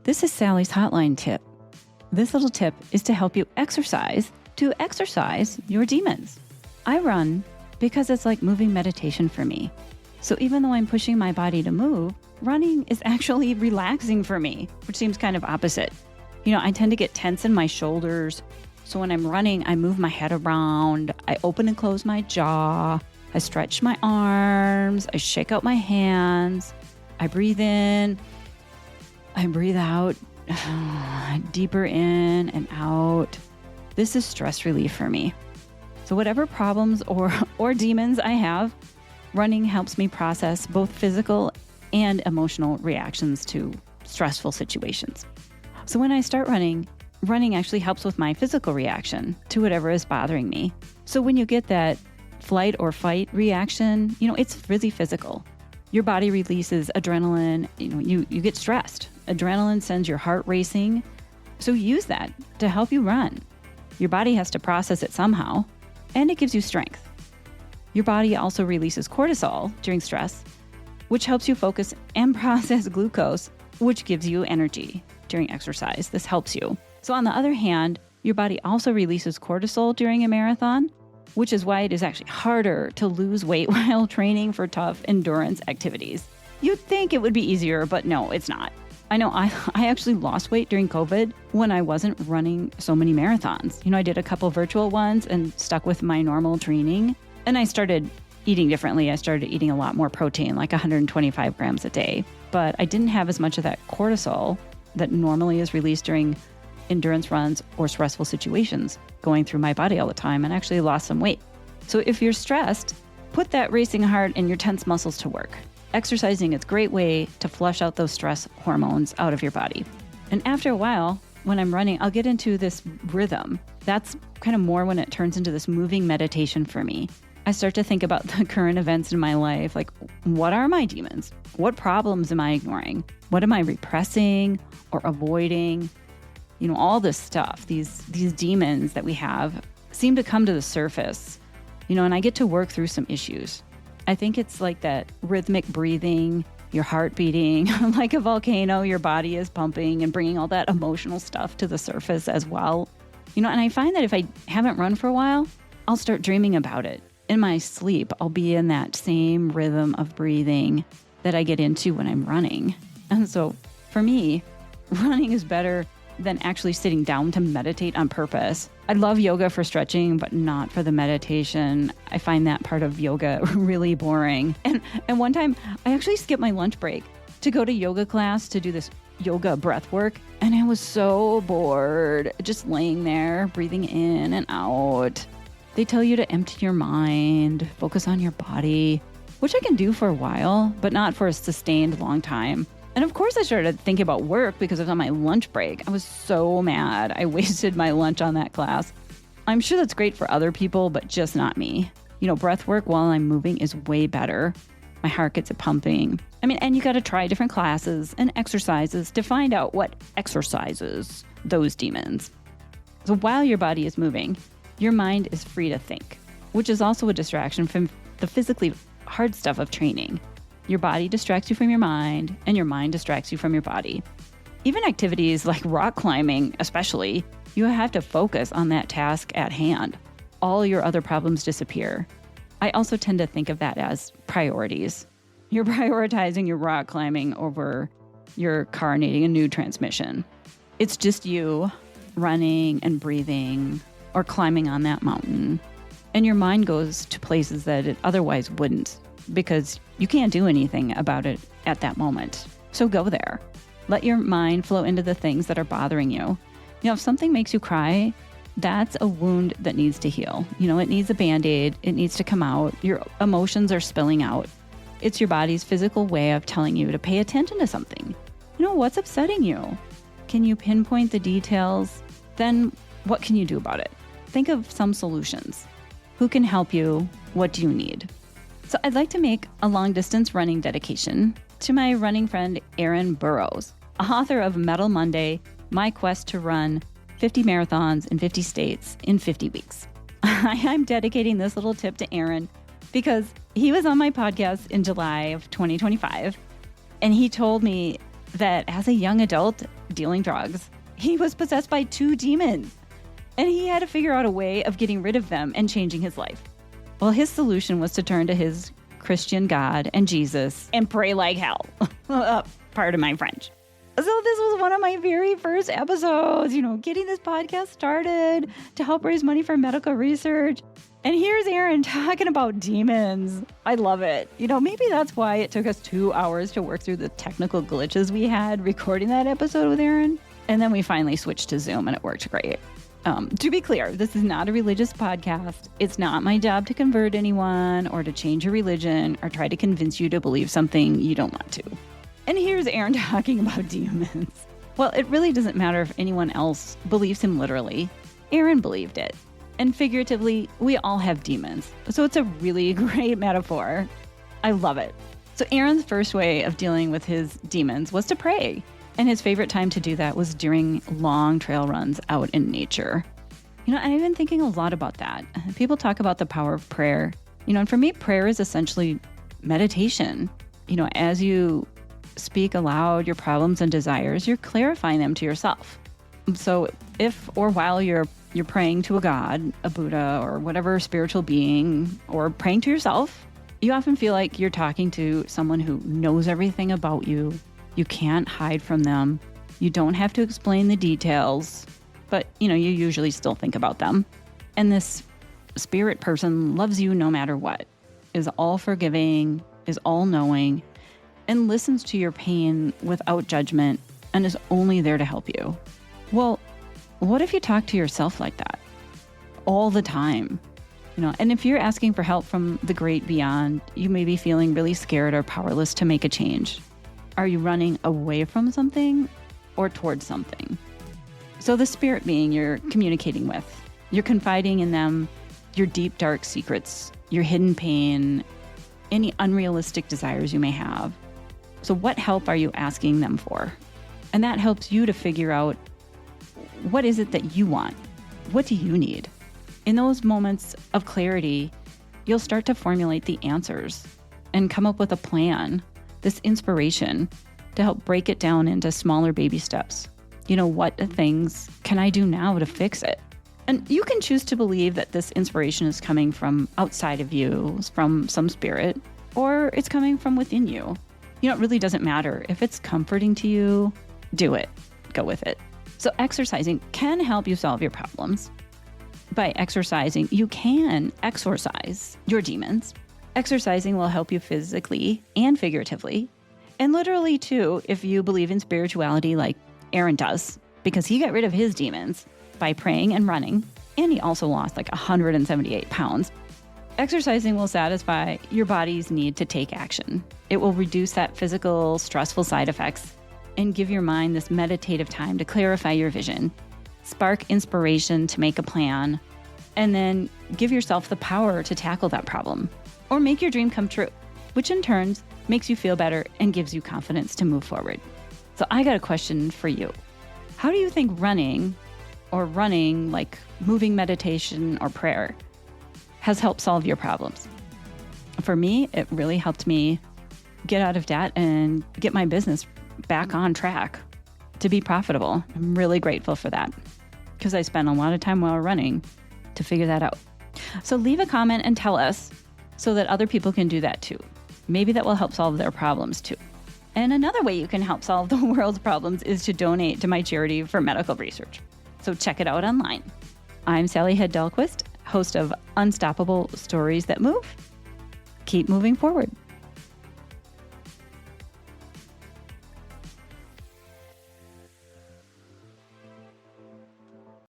This is Sally's Hotline tip. This little tip is to help you exercise your demons. I run because it's like moving meditation for me. So even though I'm pushing my body to move, running is actually relaxing for me, which seems kind of opposite. I tend to get tense in my shoulders. So when I'm running, I move my head around, I open and close my jaw, I stretch my arms, I shake out my hands, I breathe in, I breathe out, deeper in and out. This is stress relief for me. So whatever problems or demons I have, running helps me process both physical and emotional reactions to stressful situations. So when I start running actually helps with my physical reaction to whatever is bothering me. So when you get that flight or fight reaction, it's really physical. Your body releases adrenaline, you get stressed. Adrenaline sends your heart racing. So use that to help you run. Your body has to process it somehow, and it gives you strength. Your body also releases cortisol during stress, which helps you focus and process glucose, which gives you energy during exercise. This helps you. So on the other hand, your body also releases cortisol during a marathon, which is why it is actually harder to lose weight while training for tough endurance activities. You'd think it would be easier, but no, it's not. I know I actually lost weight during COVID when I wasn't running so many marathons. I did a couple virtual ones and stuck with my normal training. And I started eating differently. I started eating a lot more protein, like 125 grams a day. But I didn't have as much of that cortisol that normally is released during endurance runs or stressful situations going through my body all the time, and actually lost some weight. So if you're stressed, put that racing heart and your tense muscles to work. Exercising is a great way to flush out those stress hormones out of your body. And after a while, when I'm running, I'll get into this rhythm. That's kind of more when it turns into this moving meditation for me. I start to think about the current events in my life, like what are my demons? What problems am I ignoring? What am I repressing or avoiding? All this stuff, these demons that we have seem to come to the surface, and I get to work through some issues. I think it's like that rhythmic breathing, your heart beating like a volcano, your body is pumping and bringing all that emotional stuff to the surface as well. And I find that if I haven't run for a while, I'll start dreaming about it. In my sleep, I'll be in that same rhythm of breathing that I get into when I'm running. And so for me, running is better than actually sitting down to meditate on purpose. I love yoga for stretching, but not for the meditation. I find that part of yoga really boring. And one time, I actually skipped my lunch break to go to yoga class to do this yoga breath work. And I was so bored, just laying there, breathing in and out. They tell you to empty your mind, focus on your body, which I can do for a while, but not for a sustained long time. And of course I started thinking about work because I was on my lunch break. I was so mad. I wasted my lunch on that class. I'm sure that's great for other people, but just not me. Breath work while I'm moving is way better. My heart gets it pumping. And you got to try different classes and exercises to find out what exercises those demons. So while your body is moving, your mind is free to think, which is also a distraction from the physically hard stuff of training. Your body distracts you from your mind, and your mind distracts you from your body. Even activities like rock climbing, especially, you have to focus on that task at hand. All your other problems disappear. I also tend to think of that as priorities. You're prioritizing your rock climbing over your car needing a new transmission. It's just you running and breathing or climbing on that mountain. And your mind goes to places that it otherwise wouldn't, because you can't do anything about it at that moment. So go there. Let your mind flow into the things that are bothering you. If something makes you cry, that's a wound that needs to heal. It needs a Band-Aid. It needs to come out. Your emotions are spilling out. It's your body's physical way of telling you to pay attention to something. What's upsetting you? Can you pinpoint the details? Then what can you do about it? Think of some solutions. Who can help you? What do you need? So I'd like to make a long-distance running dedication to my running friend, Erin Burrows, author of Medal Monday, My Quest to Run 50 Marathons in 50 States in 50 Weeks. I'm dedicating this little tip to Erin because he was on my podcast in July of 2025, and he told me that as a young adult dealing drugs, he was possessed by 2 demons, and he had to figure out a way of getting rid of them and changing his life. Well, his solution was to turn to his Christian God and Jesus and pray like hell. Pardon my French. So this was one of my very first episodes, getting this podcast started to help raise money for medical research. And here's Aaron talking about demons. I love it. Maybe that's why it took us 2 hours to work through the technical glitches we had recording that episode with Aaron. And then we finally switched to Zoom and it worked great. To be clear, this is not a religious podcast. It's not my job to convert anyone or to change your religion or try to convince you to believe something you don't want to. And here's Aaron talking about demons. Well, it really doesn't matter if anyone else believes him literally. Aaron believed it. And figuratively, we all have demons. So it's a really great metaphor. I love it. So Aaron's first way of dealing with his demons was to pray. And his favorite time to do that was during long trail runs out in nature. I've been thinking a lot about that. People talk about the power of prayer. And for me, prayer is essentially meditation. As you speak aloud your problems and desires, you're clarifying them to yourself. So if or while you're praying to a god, a Buddha, or whatever spiritual being, or praying to yourself, you often feel like you're talking to someone who knows everything about you. You can't hide from them. You don't have to explain the details, but you usually still think about them. And this spirit person loves you no matter what, is all forgiving, is all knowing, and listens to your pain without judgment and is only there to help you. Well, what if you talk to yourself like that all the time? And if you're asking for help from the great beyond, you may be feeling really scared or powerless to make a change. Are you running away from something or towards something? So the spirit being you're communicating with, you're confiding in them, your deep, dark secrets, your hidden pain, any unrealistic desires you may have. So what help are you asking them for? And that helps you to figure out, what is it that you want? What do you need? In those moments of clarity, you'll start to formulate the answers and come up with a plan, this inspiration to help break it down into smaller baby steps. What things can I do now to fix it? And you can choose to believe that this inspiration is coming from outside of you, from some spirit, or it's coming from within you. It really doesn't matter. If it's comforting to you, do it. Go with it. So exercising can help you solve your problems. By exercising, you can exorcise your demons. Exercising will help you physically and figuratively. And literally, too, if you believe in spirituality like Aaron does, because he got rid of his demons by praying and running, and he also lost like 178 pounds. Exercising will satisfy your body's need to take action. It will reduce that physical, stressful side effects and give your mind this meditative time to clarify your vision, spark inspiration to make a plan, and then give yourself the power to tackle that problem or make your dream come true, which in turn makes you feel better and gives you confidence to move forward. So I got a question for you. How do you think running like moving meditation or prayer has helped solve your problems? For me, it really helped me get out of debt and get my business back on track to be profitable. I'm really grateful for that because I spent a lot of time while running to figure that out. So leave a comment and tell us so that other people can do that too. Maybe that will help solve their problems too. And another way you can help solve the world's problems is to donate to my charity for medical research. So check it out online. I'm Sally Hed Dalquist, host of Unstoppable Stories That Move. Keep moving forward.